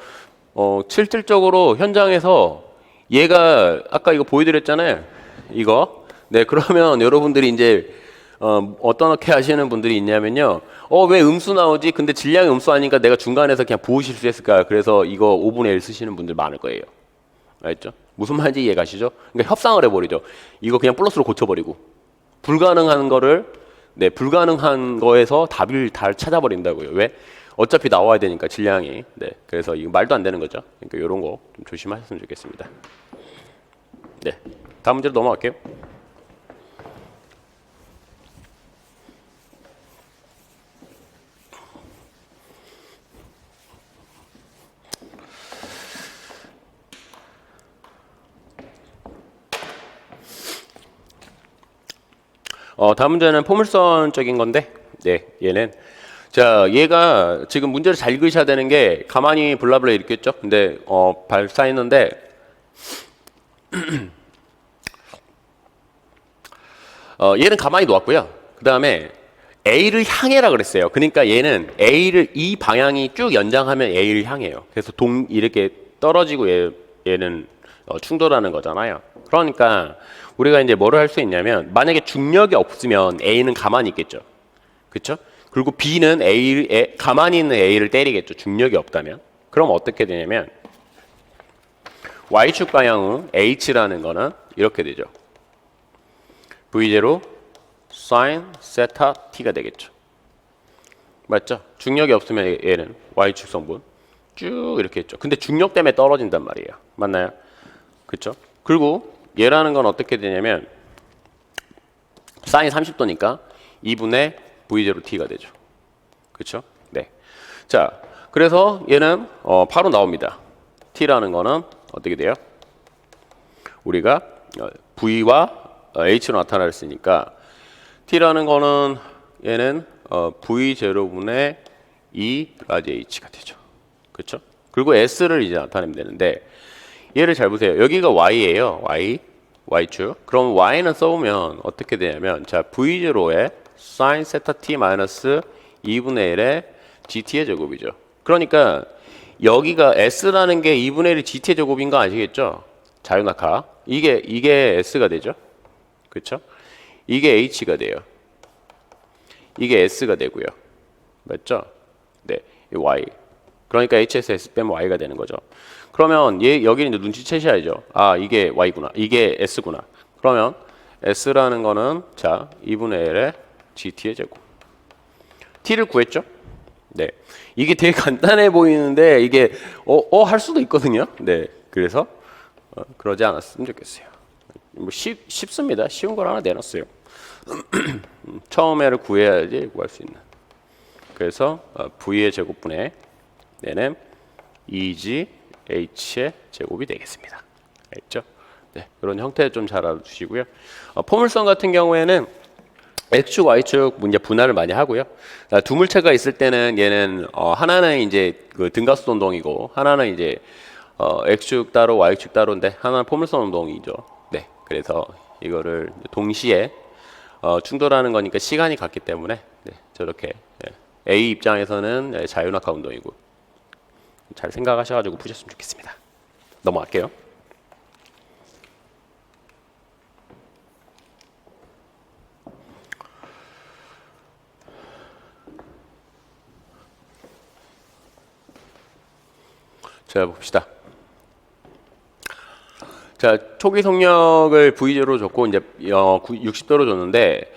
실질적으로 현장에서 얘가 아까 이거 보여드렸잖아요. 이거 네 그러면 여러분들이 이제 어떻게 하시는 분들이 있냐면요. 왜 음수 나오지? 근데 질량이 음수 아니니까 내가 중간에서 그냥 보호 실수했을까? 그래서 이거 5분의 1 쓰시는 분들 많을 거예요. 알겠죠? 무슨 말인지 이해가시죠? 그러니까 협상을 해버리죠. 이거 그냥 플러스로 고쳐버리고 불가능한 거에서 답을 다 찾아버린다고요. 왜? 어차피 나와야 되니까 질량이. 네, 그래서 이거 말도 안 되는 거죠. 그러니까 이런 거 좀 조심하셨으면 좋겠습니다. 네, 다음 문제로 넘어갈게요. 다음 문제는 포물선적인 건데, 네, 얘는 자, 얘가 지금 문제를 잘 읽으셔야 되는 게 가만히 블라블라 이렇게 했죠. 근데 발사했는데 얘는 가만히 놓았고요. 그 다음에 A를 향해라 그랬어요. 그러니까 얘는 이 방향이 쭉 연장하면 A를 향해요. 그래서 이렇게 떨어지고 얘는 충돌하는 거잖아요. 그러니까 우리가 이제 뭐를 할 수 있냐면 만약에 중력이 없으면 A는 가만히 있겠죠. 그렇죠? 그리고 B는 가만히 있는 A를 때리겠죠. 중력이 없다면. 그럼 어떻게 되냐면 Y축 방향은 H라는 거는 이렇게 되죠. V0 sin 세타 T가 되겠죠. 맞죠? 중력이 없으면 얘는 Y축 성분 쭉 이렇게 했죠. 근데 중력 때문에 떨어진단 말이에요. 맞나요? 그렇죠? 그리고 얘라는 건 어떻게 되냐면 sin 30도니까 2분의 V0 T가 되죠. 그렇죠? 네. 자, 그래서 얘는 바로 나옵니다. T라는 거는 어떻게 돼요? 우리가 V와 H로 나타났으니까 T라는 거는 얘는 V0분의 2 라지 H가 되죠. 그렇죠? 그리고 S를 이제 나타내면 되는데 얘를 잘 보세요. 여기가 Y예요. Y축. 그럼 Y는 써보면 어떻게 되냐면 자 V0에 sin 세타 T 마이너스 2분의 1에 GT의 제곱이죠. 그러니까 여기가 S라는 게 2분의 1이 GT의 제곱인 거 아시겠죠? 자유낙하. 이게 S가 되죠. 그렇죠? 이게 H가 돼요. 이게 S가 되고요. 맞죠? 네, 이 Y. 그러니까 H에서 S 빼면 Y가 되는 거죠. 그러면 여기는 이제 눈치채셔야죠. 아, 이게 Y구나. 이게 S구나. 그러면 S라는 거는 자 2분의 1의 GT의 제곱. T를 구했죠? 네. 이게 되게 간단해 보이는데 이게 할 수도 있거든요. 네. 그래서 그러지 않았으면 좋겠어요. 뭐 쉽습니다. 쉬운 걸 하나 내놨어요. 처음에를 구해야지 구할 수 있는. 그래서 V의 제곱분의 얘는 2G H의 제곱이 되겠습니다. 알겠죠? 네, 이런 형태 좀 잘 알아두시고요. 포물선 같은 경우에는 X축, Y축 이제 분할을 많이 하고요. 두물체가 있을 때는 얘는 하나는 이제 그 등가수 운동이고 하나는 이제 X축 따로 Y축 따로인데 하나는 포물선 운동이죠. 네, 그래서 이거를 동시에 충돌하는 거니까 시간이 같기 때문에 네, 저렇게 A 입장에서는 자유낙하 운동이고 잘 생각하셔가지고 푸셨으면 좋겠습니다. 넘어갈게요. 자, 봅시다. 자, 초기 속력을 V0로 줬고 이제 60도로 줬는데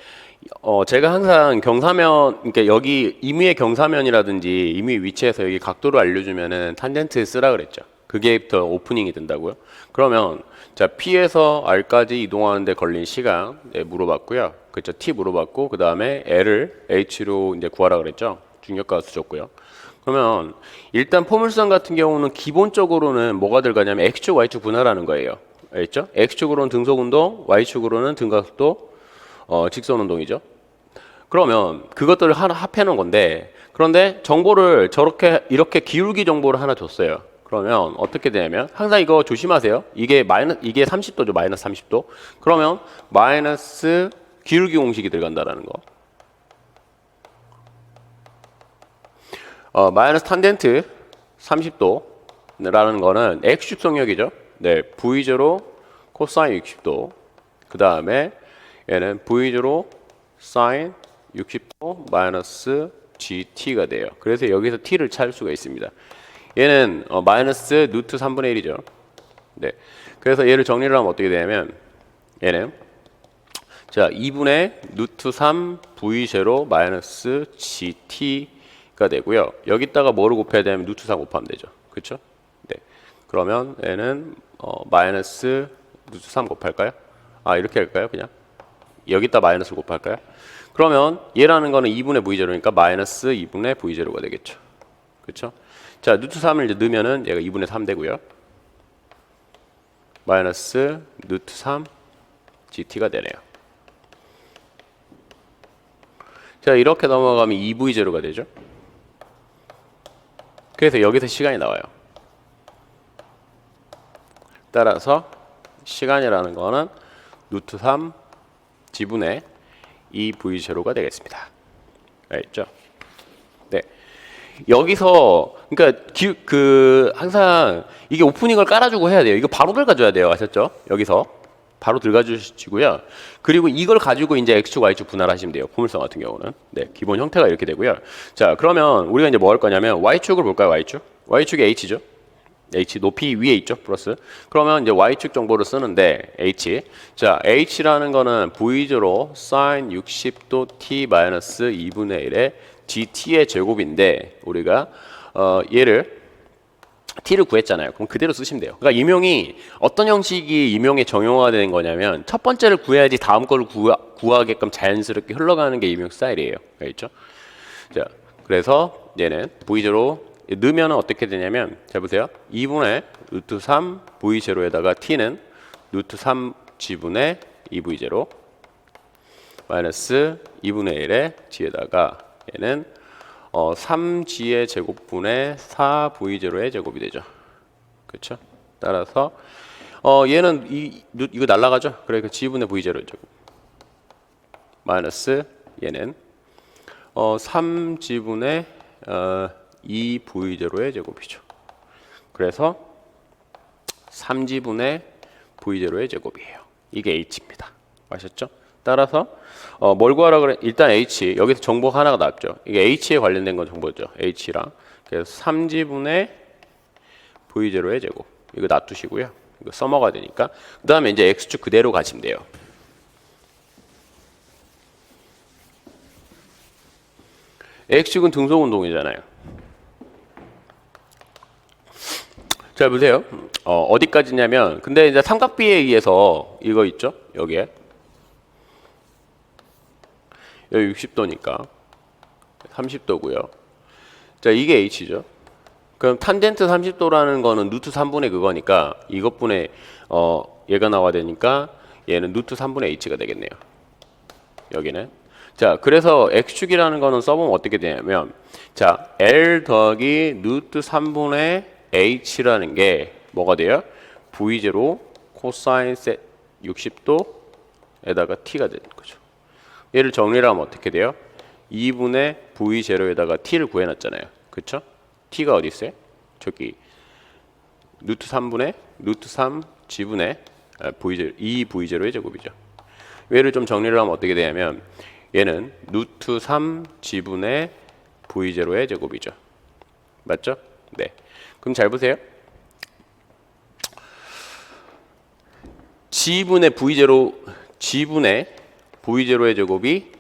제가 항상 경사면, 그러니까 여기 임의의 경사면이라든지 임의 위치에서 여기 각도를 알려주면은 탄젠트 쓰라 그랬죠. 그게부터 오프닝이 된다고요. 그러면 자 P에서 R까지 이동하는데 걸린 시간 물어봤고요. 그렇죠. T 물어봤고 그 다음에 L을 H로 이제 구하라 그랬죠. 중력가수 줬고요. 그러면 일단 포물선 같은 경우는 기본적으로는 뭐가 들어가냐면 X축, Y축 분할하는 거예요. 알겠죠? X축으로는 등속운동, Y축으로는 등가속도, 직선운동이죠. 그러면 그것들을 하나 합해놓은 건데 그런데 정보를 이렇게 기울기 정보를 하나 줬어요. 그러면 어떻게 되냐면 항상 이거 조심하세요. 이게 30도죠. 마이너스 30도. 그러면 마이너스 기울기 공식이 들어간다라는 거. 마이너스 탄젠트 30도라는 거는 X축 속력이죠. 네, V0 코사인 60도. 그 다음에 얘는 V0 사인 60도 마이너스 GT가 돼요. 그래서 여기서 T를 찾을 수가 있습니다. 얘는 마이너스 루트 3분의 1이죠. 네, 그래서 얘를 정리를 하면 어떻게 되냐면 얘는 자 2분의 루트 3 V0 마이너스 GT가 되고요. 여기다가 뭐를 곱해야 되냐면 루트 3 곱하면 되죠. 그렇죠? 네, 그러면 얘는 마이너스 루트 3 곱할까요? 아 이렇게 할까요? 그냥 여기다 마이너스 곱할까요? 그러면 얘라는 거는 2분의 V0니까 마이너스 2분의 V0가 되겠죠. 그렇죠? 자, 루트 3을 이제 넣으면은 얘가 2분의 3 되고요. 마이너스 루트 3 GT가 되네요. 자, 이렇게 넘어가면 2V0가 되죠. 그래서 여기서 시간이 나와요. 따라서 시간이라는 거는 루트 3 지분의 2V0가 되겠습니다. 알겠죠? 네. 여기서 그러니까 항상 이게 오프닝을 깔아주고 해야 돼요. 이거 바로 들어가줘야 돼요. 아셨죠? 여기서 바로 들어가주시고요. 그리고 이걸 가지고 이제 X축, Y축 분할하시면 돼요. 포물선 같은 경우는. 네, 기본 형태가 이렇게 되고요. 자, 그러면 우리가 이제 뭐 할 거냐면 Y축을 볼까요? Y축? Y축이 H죠. H 높이 위에 있죠. 플러스. 그러면 이제 Y축 정보를 쓰는데 H. 자, H라는 거는 V0 sin 60도 T 마이너스 2분의 1의 GT의 제곱인데 우리가 얘를 T를 구했잖아요. 그럼 그대로 쓰시면 돼요. 그러니까 임용이 어떤 형식이 임용의 정형화가 되는 거냐면 첫 번째를 구해야지 다음 거를 구하게끔 자연스럽게 흘러가는 게 임용 스타일이에요. 알겠죠? 자, 그래서 얘는 V0 넣으면 어떻게 되냐면 잘 보세요. 2분의 루트 3 V0에다가 T는 루트 3 G분의 2V0 마이너스 2분의 1의 G에다가 얘는 3G의 제곱분의 4V0의 제곱이 되죠. 그렇죠? 따라서 얘는 이거 날라가죠. 그러니까 G분의 V0의 제곱 마이너스 얘는 3G분의 2V0의 제곱이죠. 그래서 3지분의 V0의 제곱이에요. 이게 H입니다. 아셨죠? 따라서 뭘 구하라 그래? 일단 H, 여기서 정보 하나가 나왔죠. 이게 H에 관련된 건 정보죠. H랑. 그래서 3지분의 V0의 제곱. 이거 놔두시고요. 이거 써먹어야 되니까. 그 다음에 이제 X축 그대로 가시면 돼요. X축은 등속운동이잖아요. 잘 보세요. 어디까지냐면, 근데 이제 삼각비에 의해서 이거 있죠? 여기에. 여기 60도니까 30도고요. 자, 이게 H죠. 그럼 탄젠트 30도라는 거는 루트 3분의 그거니까 이것분의 얘가 나와야 되니까 얘는 루트 3분의 H가 되겠네요. 여기는. 자, 그래서 X축이라는 거는 써보면 어떻게 되냐면, 자, L 더하기 루트 3분의 H라는 게 뭐가 돼요? V0 코사인 셋 60도에다가 T가 되는 거죠. 얘를 정리를 하면 어떻게 돼요? 2분의 V0에다가 T를 구해놨잖아요. 그쵸? T가 어디 있어요? 저기 루트 3분의 루트 3 지분의 V0, 2V0의 제곱이죠. 얘를 좀 정리를 하면 어떻게 되냐면 얘는 루트 3 지분의 V0의 제곱이죠. 맞죠? 네. 그럼 잘 보세요. G분의 V0의 제곱이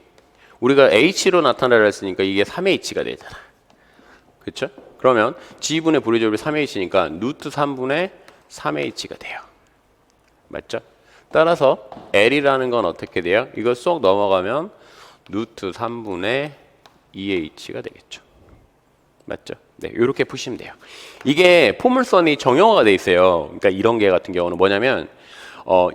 우리가 H로 나타나려 했으니까 이게 3H가 되잖아. 그렇죠? 그러면 G분의 V0이 3H니까 루트 3분의 3H가 돼요. 맞죠? 따라서 L이라는 건 어떻게 돼요? 이거 쏙 넘어가면 루트 3분의 2H가 되겠죠. 맞죠? 네, 이렇게 푸시면 돼요. 이게 포물선이 정형화가 돼 있어요. 그러니까 이런 게 같은 경우는 뭐냐면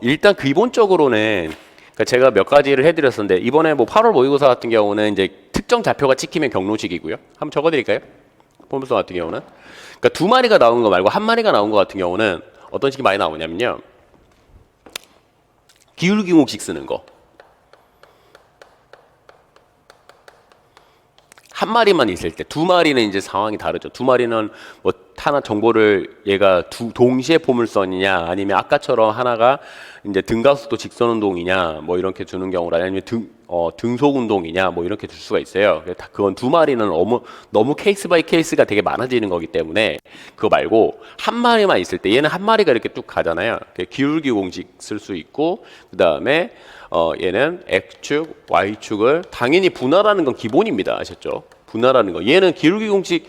일단 기본적으로는 그러니까 제가 몇 가지를 해드렸었는데 이번에 뭐 8월 모의고사 같은 경우는 이제 특정 좌표가 찍히면 경로식이고요. 한번 적어드릴까요? 포물선 같은 경우는 그러니까 두 마리가 나온 거 말고 한 마리가 나온 거 같은 경우는 어떤 식이 많이 나오냐면요. 기울기공식 쓰는 거. 한 마리만 있을 때, 두 마리는 이제 상황이 다르죠. 두 마리는 뭐 하나 정보를 얘가 동시에 포물선이냐, 아니면 아까처럼 하나가 이제 등가속도 직선운동이냐, 뭐 이렇게 주는 경우라, 아니면 등속운동이냐, 뭐 이렇게 줄 수가 있어요. 그건 두 마리는 너무 케이스 바이 케이스가 되게 많아지는 거기 때문에 그거 말고 한 마리만 있을 때, 얘는 한 마리가 이렇게 쭉 가잖아요. 기울기 공식 쓸 수 있고, 그 다음에 얘는 X축, Y축을 당연히 분할하는 건 기본입니다. 아셨죠? 분할하는 거. 얘는 기울기 공식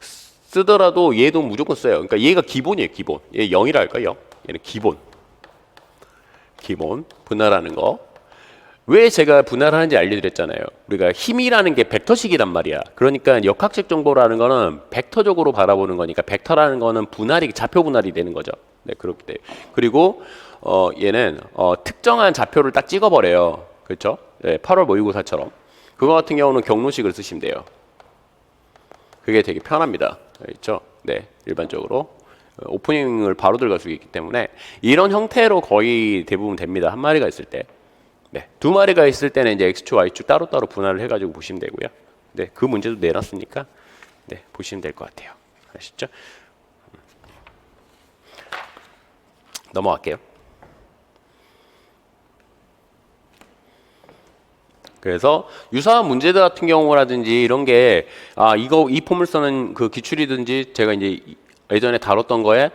쓰더라도 얘도 무조건 써요. 그러니까 얘가 기본이에요. 기본. 얘 0이라 할까? 0. 얘는 기본. 분할하는 거. 왜 제가 분할하는지 알려드렸잖아요. 우리가 힘이라는 게 벡터식이란 말이야. 그러니까 역학적 정보라는 거는 벡터적으로 바라보는 거니까 벡터라는 거는 분할이 좌표 분할이 되는 거죠. 네, 그렇기 때문에. 그리고 얘는 특정한 좌표를 딱 찍어버려요. 그렇죠? 네, 8월 모의고사처럼. 그거 같은 경우는 경로식을 쓰시면 돼요. 그게 되게 편합니다. 그렇죠? 네, 일반적으로 오프닝을 바로 들어갈 수 있기 때문에 이런 형태로 거의 대부분 됩니다. 한 마리가 있을 때. 네, 두 마리가 있을 때는 이제 X축, Y축 따로따로 분할을 해가지고 보시면 되고요. 네, 그 문제도 내놨으니까 네, 보시면 될 것 같아요. 아시죠? 넘어갈게요. 그래서 유사한 문제들 같은 경우라든지 이런 게 이 포물선은 그 기출이든지 제가 이제 예전에 다뤘던 거에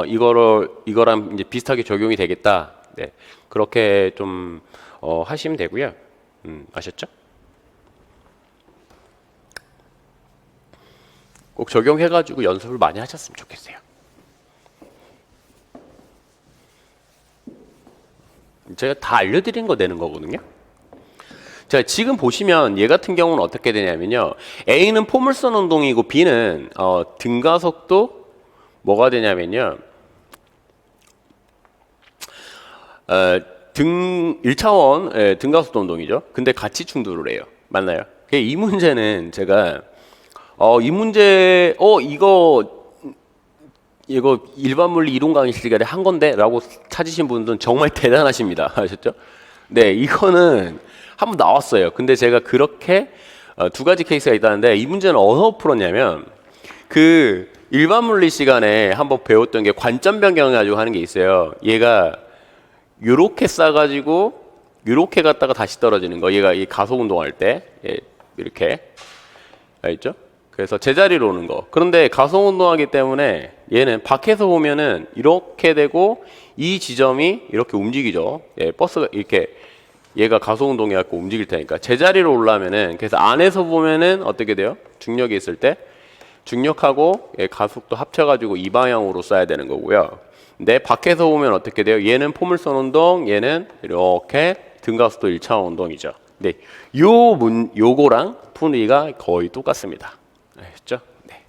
이거랑 이제 비슷하게 적용이 되겠다. 네, 그렇게 좀 하시면 되고요. 아셨죠? 꼭 적용해가지고 연습을 많이 하셨으면 좋겠어요. 제가 다 알려드린 거 되는 거거든요. 자, 지금 보시면 얘 같은 경우는 어떻게 되냐면요. A는 포물선 운동이고 B는 등가속도 뭐가 되냐면요. 1차원 등가속도 운동이죠. 근데 같이 충돌을 해요. 맞나요? 이 문제는 제가 이 문제 이거 일반 물리 이론 강의 시간에 한 건데 라고 찾으신 분들은 정말 대단하십니다. 아셨죠? 네, 이거는 한번 나왔어요. 근데 제가 그렇게 두 가지 케이스가 있다는데 이 문제는 어디서 풀었냐면 그 일반 물리 시간에 한번 배웠던 게 관점 변경을 가지고 하는 게 있어요. 얘가 요렇게 싸가지고 요렇게 갔다가 다시 떨어지는 거. 얘가 이 가속 운동할 때 이렇게 알죠? 그래서 제자리로 오는 거. 그런데 가속 운동하기 때문에 얘는 밖에서 보면은 이렇게 되고 이 지점이 이렇게 움직이죠. 버스가 이렇게 얘가 가속 운동해 갖고 움직일 테니까 제자리로 올라면은 그래서 안에서 보면은 어떻게 돼요? 중력이 있을 때 중력하고 가속도 합쳐가지고 이 방향으로 쏴야 되는 거고요. 근데 밖에서 보면 어떻게 돼요? 얘는 포물선 운동, 얘는 이렇게 등가속도 1차원 운동이죠. 네, 요거랑 푸니가 거의 똑같습니다. 아셨죠? 네.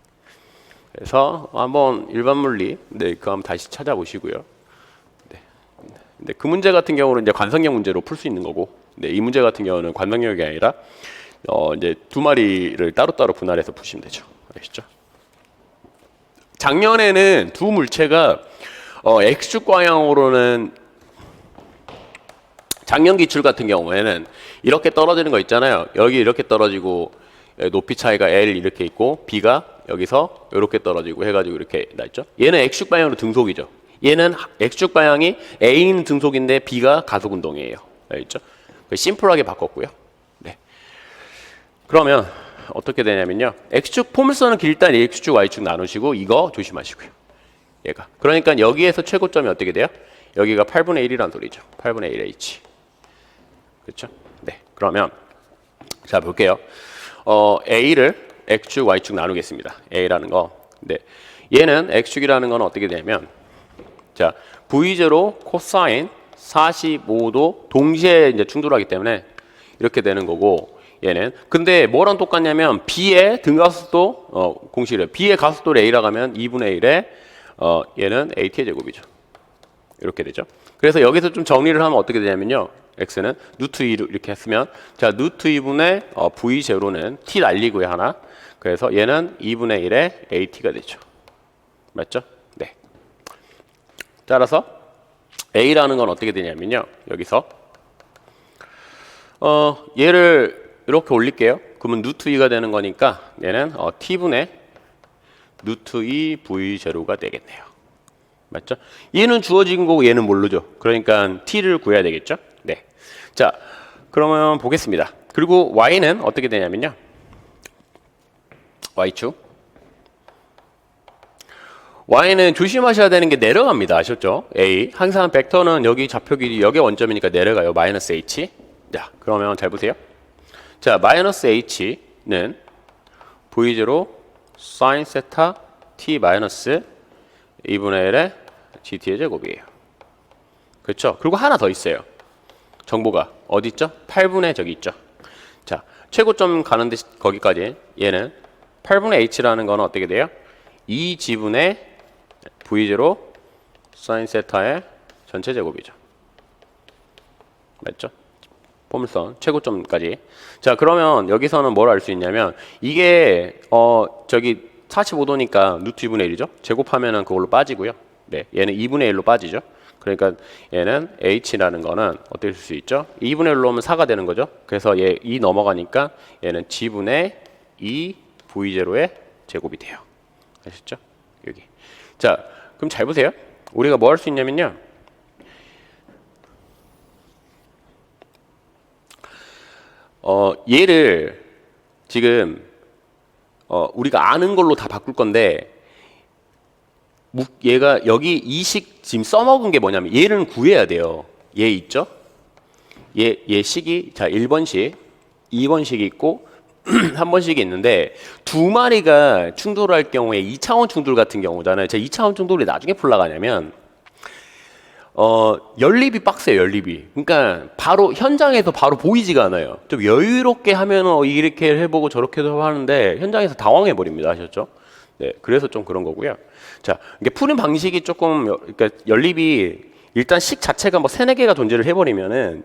그래서 한번 일반 물리, 네, 그거 한번 다시 찾아보시고요. 네. 근데 그 문제 같은 경우는 이제 관성력 문제로 풀 수 있는 거고, 네, 이 문제 같은 경우는 관성력이 아니라 이제 두 마리를 따로따로 분할해서 푸시면 되죠. 아시죠? 작년에는 두 물체가 X축 방향으로는 작년 기출 같은 경우에는 이렇게 떨어지는 거 있잖아요. 여기 이렇게 떨어지고 높이 차이가 L 이렇게 있고 B가 여기서 이렇게 떨어지고 해가지고 이렇게 나있죠. 얘는 X축 방향으로 등속이죠. 얘는 X축 방향이 A는 등속인데 B가 가속 운동이에요. 알겠죠? 심플하게 바꿨고요. 네. 그러면 어떻게 되냐면요. X축 포물선은 일단 X축, Y축 나누시고 이거 조심하시고요. 얘가. 그러니까 여기에서 최고점이 어떻게 돼요? 여기가 8분의 1이란 소리죠. 8분의 1H. 그렇죠? 네. 그러면 자 볼게요. A를 X축, Y축 나누겠습니다. A라는 거. 네. 얘는 X축이라는 건 어떻게 되냐면 자, V0 코사인 45도 동시에 이제 충돌하기 때문에 이렇게 되는 거고 얘는 근데 뭐랑 똑같냐면 B의 등가속도 공식이래요. B의 가속도를 A라고 하면 2분의 1에 얘는 AT의 제곱이죠. 이렇게 되죠. 그래서 여기서 좀 정리를 하면 어떻게 되냐면요. X는 루트 2로 이렇게 했으면 자 루트 2분의 V0는 T 날리고요 하나. 그래서 얘는 2분의 1에 AT가 되죠. 맞죠? 네. 따라서 A라는 건 어떻게 되냐면요. 여기서 얘를 이렇게 올릴게요. 그러면 루트 2가 되는 거니까 얘는 T분의 루트 2 V0가 되겠네요. 맞죠? 얘는 주어진 거고 얘는 모르죠. 그러니까 T를 구해야 되겠죠? 네. 자, 그러면 보겠습니다. 그리고 Y는 어떻게 되냐면요. Y축. Y는 조심하셔야 되는 게 내려갑니다. 아셨죠? A. 항상 벡터는 여기 좌표 길이 여기 원점이니까 내려가요. 마이너스 H. 자, 그러면 잘 보세요. 자, 마이너스 H는 V0 사인 세타 T 마이너스 2분의 1의 GT의 제곱이에요. 그렇죠? 그리고 하나 더 있어요. 정보가 어디 있죠? 8분의 저기 있죠. 자, 최고점 가는데 거기까지 얘는 8분의 H라는 건 어떻게 돼요? 2지분의 V0 사인 세타의 전체 제곱이죠. 맞죠? 포물선 최고점까지. 자, 그러면 여기서는 뭘 알 수 있냐면 이게 저기 45도니까 루트 2분의 1이죠. 제곱하면은 그걸로 빠지고요. 네, 얘는 2분의 1로 빠지죠. 그러니까 얘는 H라는 거는 어떻게 쓸 수 있죠? 2분의 1로 오면 4가 되는 거죠. 그래서 얘 2 넘어가니까 얘는 G분의 2 V0의 제곱이 돼요. 아셨죠? 여기. 자, 그럼 잘 보세요. 우리가 뭐 할 수 있냐면요. 얘를 지금 우리가 아는 걸로 다 바꿀 건데 얘가 여기 이 식 지금 써먹은 게 뭐냐면 얘를 구해야 돼요. 얘 있죠? 얘 식이 자 1번식, 2번식이 있고 한 번씩이 있는데 두 마리가 충돌할 경우에 2차원 충돌 같은 경우잖아요. 제가 2차원 충돌이 나중에 풀나가냐면 연립이 빡세요. 연립이. 그러니까 바로 현장에서 바로 보이지가 않아요. 좀 여유롭게 하면 이렇게 해보고 저렇게도 하는데 현장에서 당황해 버립니다. 아셨죠? 네, 그래서 좀 그런 거고요. 자, 이게 푸는 방식이 조금 그러니까 연립이 일단 식 자체가 뭐 3, 4개가 존재를 해버리면은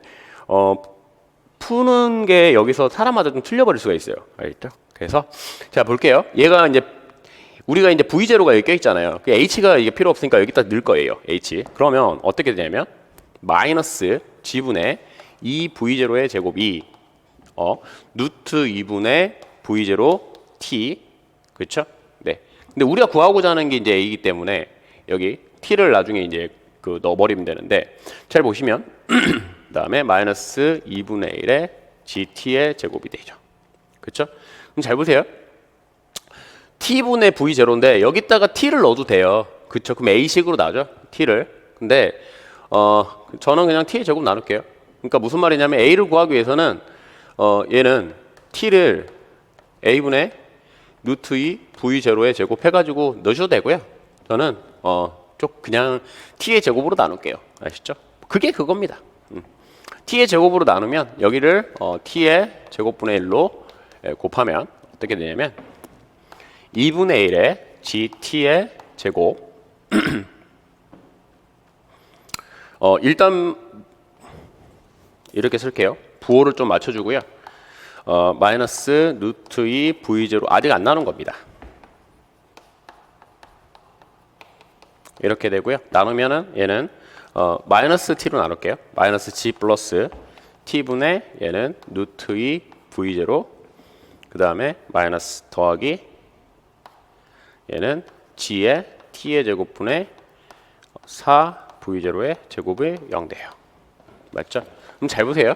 푸는 게 여기서 사람마다 좀 틀려버릴 수가 있어요. 알겠죠? 그래서 자 볼게요. 얘가 이제 우리가 이제 V0가 여기 껴있잖아요. H가 이게 필요 없으니까 여기다 넣을 거예요. H. 그러면 어떻게 되냐면 마이너스 G분의 2 V0의 제곱이 루트 2분의 V0 t 그렇죠? 네. 근데 우리가 구하고자 하는 게 이제 a이기 때문에 여기 t를 나중에 이제 그 넣어버리면 되는데 잘 보시면 그다음에 마이너스 2분의 1의 gt의 제곱이 되죠. 그렇죠? 그럼 잘 보세요. t분의 v0인데 여기다가 t를 넣어도 돼요. 그렇죠? 그럼 a식으로 나죠. t를. 근데 저는 그냥 t의 제곱 나눌게요. 그러니까 무슨 말이냐면 a를 구하기 위해서는 얘는 t를 a분의 루트 2 v0의 제곱 해가지고 넣으셔도 되고요. 저는 좀 그냥 t의 제곱으로 나눌게요. 아시죠? 그게 그겁니다. t의 제곱으로 나누면 여기를 t의 제곱분의 1로 곱하면 어떻게 되냐면 2분의 1의 gt의 제곱 일단 이렇게 쓸게요. 부호를 좀 맞춰주고요. 마이너스 루트 2 v0 아직 안 나눈 겁니다. 이렇게 되고요. 나누면은 얘는 마이너스 t로 나눌게요. 마이너스 g 플러스 t분의 얘는 루트 2 v0 그 다음에 마이너스 더하기 얘는 g의 t의 제곱분의 4 v0의 제곱이 0 돼요. 맞죠? 그럼 잘 보세요.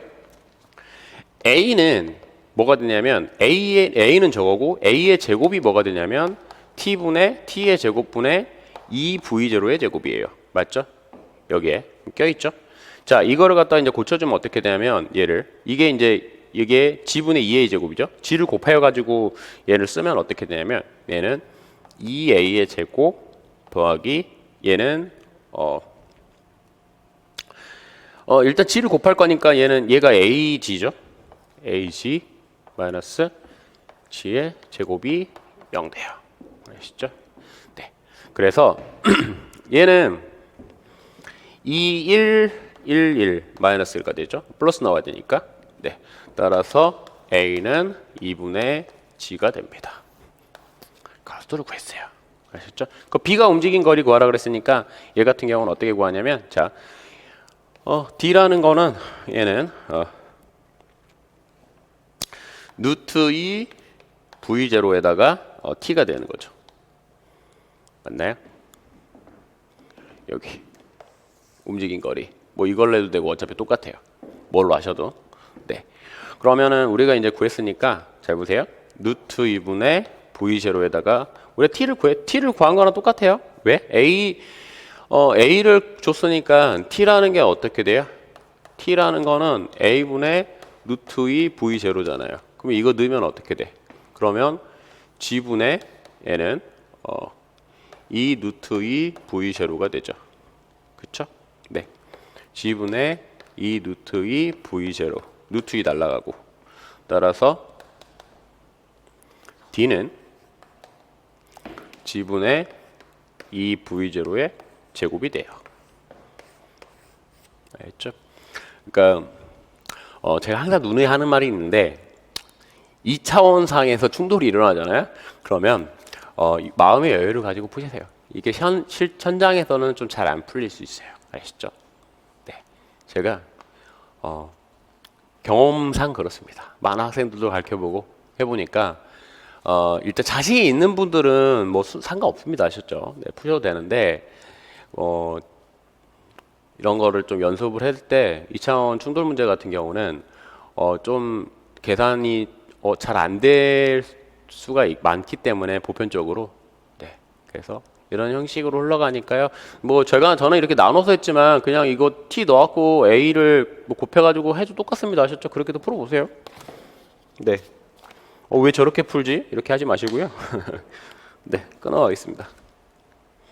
a는 뭐가 되냐면 a는 저거고 a의 제곱이 뭐가 되냐면 t분의 t의 제곱분의 2v0의 제곱이에요. 맞죠? 여기에 껴있죠? 자, 이거를 갖다 이제 고쳐주면 어떻게 되냐면 얘를 이게 g분의 2a 제곱이죠? g를 곱하여 가지고 얘를 쓰면 어떻게 되냐면 얘는 2a의 제곱 더하기 얘는 일단 g를 곱할 거니까 얘가 ag죠? ag 마이너스 g의 제곱이 0 돼요. 아시죠? 네. 그래서 얘는 2, 1, 1, 1 마이너스 1가 되죠. 플러스 나와야 되니까. 네. 따라서 a는 2분의 g가 됩니다. 가로수를 구했어요. 아셨죠? 그 b가 움직인 거리 구하라 그랬으니까 얘 같은 경우는 어떻게 구하냐면 자, d라는 거는 얘는 루트 2 v0에다가 t가 되는 거죠. 맞나요? 여기 움직인 거리 뭐 이걸로 해도 되고 어차피 똑같아요. 뭘로 하셔도. 네. 그러면은 우리가 이제 구했으니까 잘 보세요. 루트 2분의 v0에다가 우리가 t를 구한 거랑 똑같아요. 왜? a를 줬으니까 t라는 게 어떻게 돼요? t라는 거는 a분의 루트 2 v0잖아요. 그럼 이거 넣으면 어떻게 돼? 그러면 g분의 얘는 2 루트 2 v0가 되죠. 그쵸? 네. g분의 2 루트 2 v0 루트 2 날라가고 따라서 d는 g분의 2 v0의 제곱이 돼요. 알겠죠? 그러니까 제가 항상 눈에 하는 말이 있는데 2차원상에서 충돌이 일어나잖아요. 그러면 마음의 여유를 가지고 푸시세요. 이게 현장에서는 좀 잘 안 풀릴 수 있어요. 아시죠? 네, 제가 경험상 그렇습니다. 많은 학생들도 가르쳐보고 해보니까 일단 자신이 있는 분들은 뭐 상관없습니다. 아셨죠? 네, 푸셔도 되는데 이런 거를 좀 연습을 할 때 2차원 충돌 문제 같은 경우는 좀 계산이 잘 안 될 수가 많기 때문에 보편적으로 네, 그래서 이런 형식으로 흘러가니까요. 뭐 저는 이렇게 나눠서 했지만 그냥 이거 t 넣어갖고 a를 뭐 곱해가지고 해도 똑같습니다. 아셨죠? 그렇게도 풀어보세요. 네. 왜 저렇게 풀지? 이렇게 하지 마시고요. 네, 끊어가겠습니다.